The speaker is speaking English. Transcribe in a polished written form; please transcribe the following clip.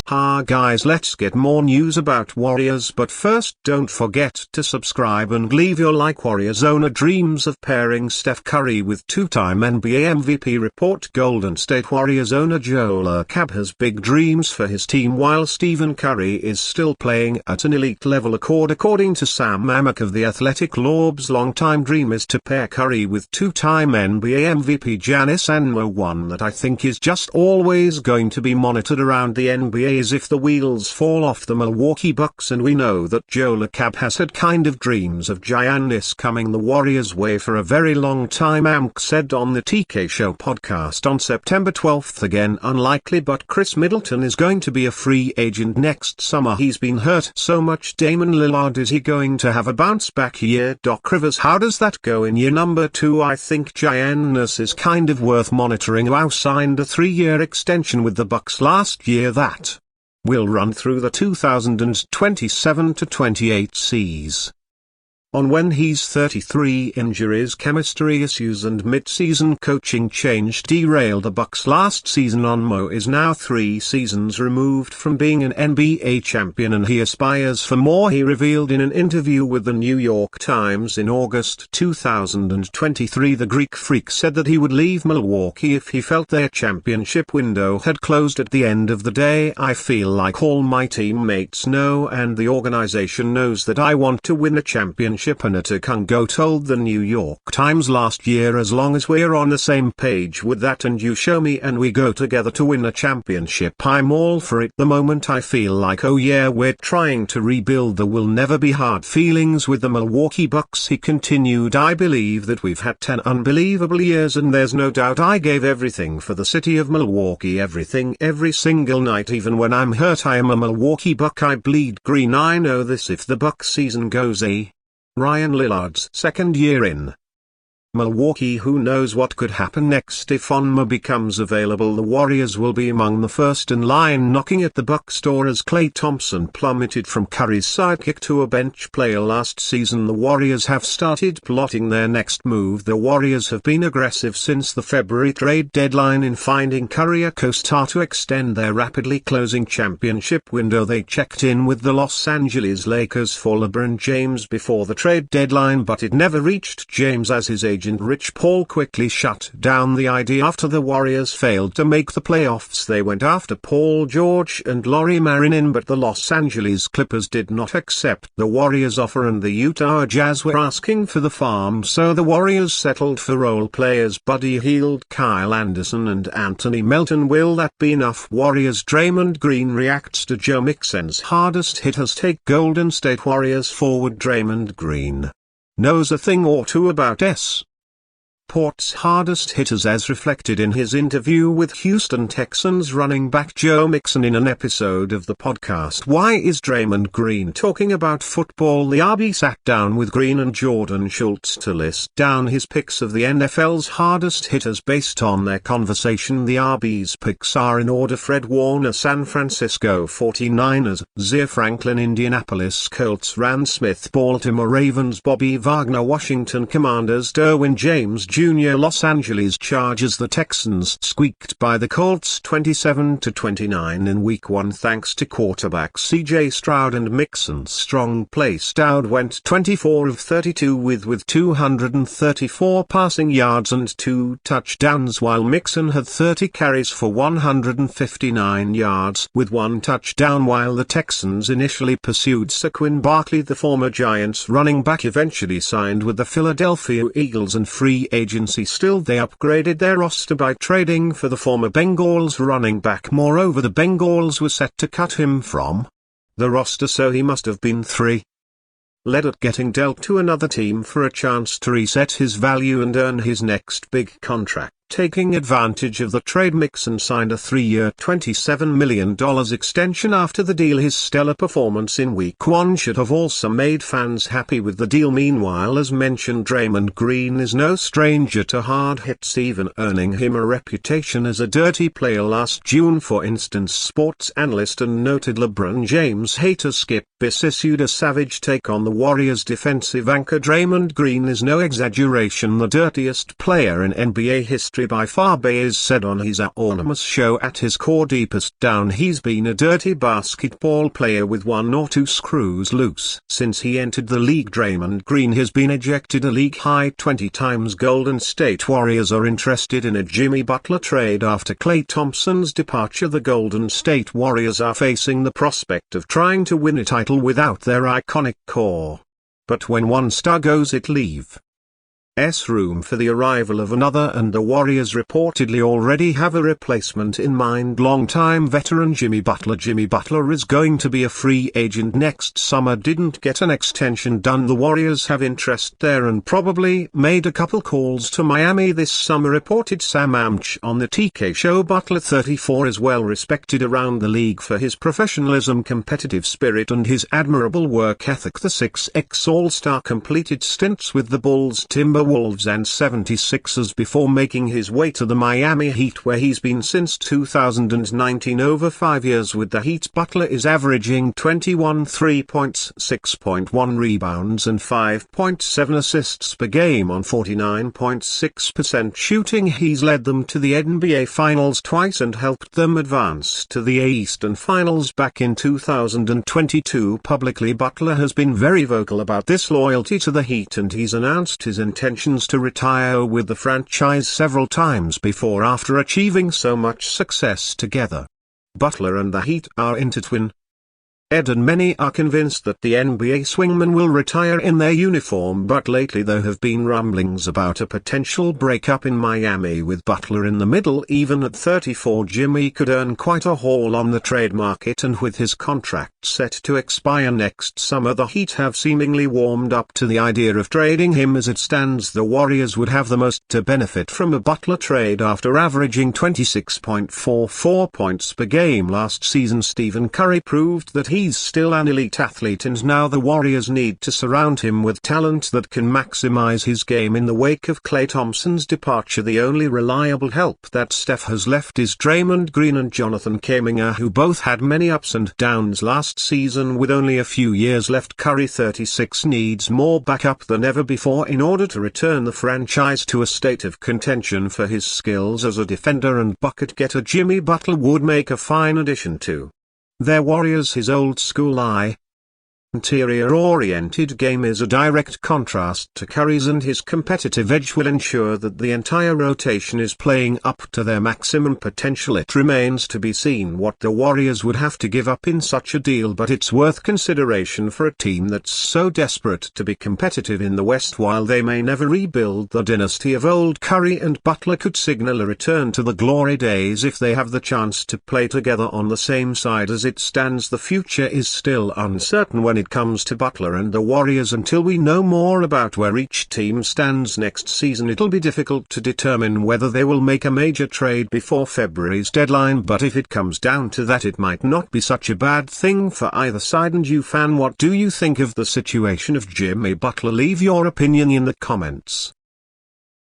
Ha guys, let's get more news about Warriors, but first don't forget to subscribe and leave your like. Warriors owner dreams of pairing Steph Curry with two-time NBA MVP. Report: Golden State Warriors owner Joel Ercab has big dreams for his team while Stephen Curry is still playing at an elite level. According to Sam Amick of The Athletic, Lob's longtime dream is to pair Curry with two-time NBA MVP Giannis, and one that I think is just always going to be monitored around the NBA is if the wheels fall off the Milwaukee Bucks, and we know that Joel Ercab has had kind of dreams of Giannis coming the Warriors' way for a very long time. Amick said on the TK Show podcast on September 12th, again unlikely, but Chris Middleton is going to be a free agent next summer. He's been hurt so much. Damian Lillard, is he going to have a bounce back year? Doc Rivers, how does that go in year number 2? I think Giannis is kind of worth monitoring. Wow, signed a 3-year extension with the Bucks last year that will run through the 2027-28 season. On when he's 33, injuries, chemistry issues and mid-season coaching change derailed the Bucks last season. Mo is now 3 seasons removed from being an NBA champion and he aspires for more. He revealed in an interview with the New York Times in August 2023 the Greek Freak said that he would leave Milwaukee if he felt their championship window had closed. At the end of the day, I feel like all my teammates know and the organization knows that I want to win a championship. Anita Kungo told the New York Times last year, as long as we're on the same page with that and you show me and we go together to win a championship, I'm all for it. The moment I feel like, oh yeah, we're trying to rebuild, there will never be hard feelings with the Milwaukee Bucks. He continued, I believe that we've had 10 unbelievable years and there's no doubt I gave everything for the city of Milwaukee, everything every single night. Even when I'm hurt, I am a Milwaukee Buck, I bleed green. I know this. If the Bucks season goes Ryan Lillard's second year in Milwaukee, who knows what could happen next. If Onma becomes available, the Warriors will be among the first in line knocking at the Bucks' door. As Klay Thompson plummeted from Curry's sidekick to a bench player last season, the Warriors have started plotting their next move. The Warriors have been aggressive since the February trade deadline in finding Curry a co-star to extend their rapidly closing championship window. They checked in with the Los Angeles Lakers for LeBron James before the trade deadline, but it never reached James as his agent Rich Paul quickly shut down the idea. After the Warriors failed to make the playoffs, they went after Paul George and Lauri Markkanen, but the Los Angeles Clippers did not accept the Warriors' offer and the Utah Jazz were asking for the farm, so the Warriors settled for role players Buddy Hield, Kyle Anderson and Anthony Melton. Will that be enough? Warriors Draymond Green reacts to Joe Mixon's hardest hitters take. Golden State Warriors forward Draymond Green knows a thing or two about Port's hardest hitters, as reflected in his interview with Houston Texans running back Joe Mixon in an episode of the podcast Why is Draymond Green Talking About Football? The RB sat down with Green and Jordan Schultz to list down his picks of the NFL's hardest hitters based on their conversation. The RB's picks are in order: Fred Warner, San Francisco 49ers; Zaire Franklin, Indianapolis Colts; Rand Smith, Baltimore Ravens; Bobby Wagner, Washington Commanders; Derwin James Jr., Los Angeles Chargers. The Texans squeaked by the Colts 27-29 in Week 1 thanks to quarterbacks C.J. Stroud and Mixon's strong play. Stroud went 24 of 32 with 234 passing yards and 2 touchdowns, while Mixon had 30 carries for 159 yards with 1 touchdown. While the Texans initially pursued Saquon Barkley, the former Giants running back eventually signed with the Philadelphia Eagles and free agency. Still, they upgraded their roster by trading for the former Bengals running back. Moreover, the Bengals were set to cut him from the roster, so he must have been 3 led at getting dealt to another team for a chance to reset his value and earn his next big contract. Taking advantage of the trade, Mixon signed a 3-year $27 million extension after the deal. His stellar performance in Week 1 should have also made fans happy with the deal. Meanwhile, as mentioned, Draymond Green is no stranger to hard hits, even earning him a reputation as a dirty player last June. For instance, sports analyst and noted LeBron James hater Skip Bayless issued a savage take on the Warriors defensive anchor. Draymond Green is no exaggeration the dirtiest player in NBA history. chemistry by far. Baez said on his anonymous show, at his core deepest down he's been a dirty basketball player with one or two screws loose. Since he entered the league, Draymond Green has been ejected a league-high 20 times. Golden State Warriors are interested in a Jimmy Butler trade after Klay Thompson's departure. The Golden State Warriors are facing the prospect of trying to win a title without their iconic core. But when one star goes, it leaves room for the arrival of another, and the Warriors reportedly already have a replacement in mind. Longtime veteran Jimmy Butler. Jimmy Butler is going to be a free agent next summer. Didn't get an extension done. The Warriors have interest there and probably made a couple calls to Miami this summer, reported Sam Amch on the TK show. Butler, 34, is well respected around the league for his professionalism, competitive spirit and his admirable work ethic. The 6x All-Star completed stints with the Bulls, Timberwolves and 76ers before making his way to the Miami Heat, where he's been since 2019. Over 5 years with the Heat, Butler is averaging 21 3 points, 6.1 rebounds and 5.7 assists per game on 49.6% shooting. He's led them to the NBA Finals twice and helped them advance to the Eastern Finals back in 2022. Publicly, Butler has been very vocal about this loyalty to the Heat, and he's announced his intentions to retire with the franchise several times before, after achieving so much success together. Butler and the Heat are intertwined, and many are convinced that the NBA swingman will retire in their uniform, but lately there have been rumblings about a potential breakup in Miami with Butler in the middle. Even at 34, Jimmy could earn quite a haul on the trade market, and with his contract set to expire next summer, the Heat have seemingly warmed up to the idea of trading him. As it stands, the Warriors would have the most to benefit from a Butler trade after averaging 26.44 points per game last season. Stephen Curry proved that he's still an elite athlete, and now the Warriors need to surround him with talent that can maximize his game. In the wake of Klay Thompson's departure, the only reliable help that Steph has left is Draymond Green and Jonathan Kuminga, who both had many ups and downs last season. With only a few years left, Curry, 36, needs more backup than ever before in order to return the franchise to a state of contention. For his skills as a defender and bucket getter, Jimmy Butler would make a fine addition to their Warriors. His old-school interior-oriented game is a direct contrast to Curry's, and his competitive edge will ensure that the entire rotation is playing up to their maximum potential. It remains to be seen what the Warriors would have to give up in such a deal, but it's worth consideration for a team that's so desperate to be competitive in the West. While they may never rebuild the dynasty of old, Curry and Butler could signal a return to the glory days if they have the chance to play together on the same side. As it stands, the future is still uncertain when it comes to Butler and the Warriors. Until we know more about where each team stands next season, it'll be difficult to determine whether they will make a major trade before February's deadline. But if it comes down to that, it might not be such a bad thing for either side. And you, fan, what do you think of the situation of Jimmy Butler? Leave your opinion in the comments.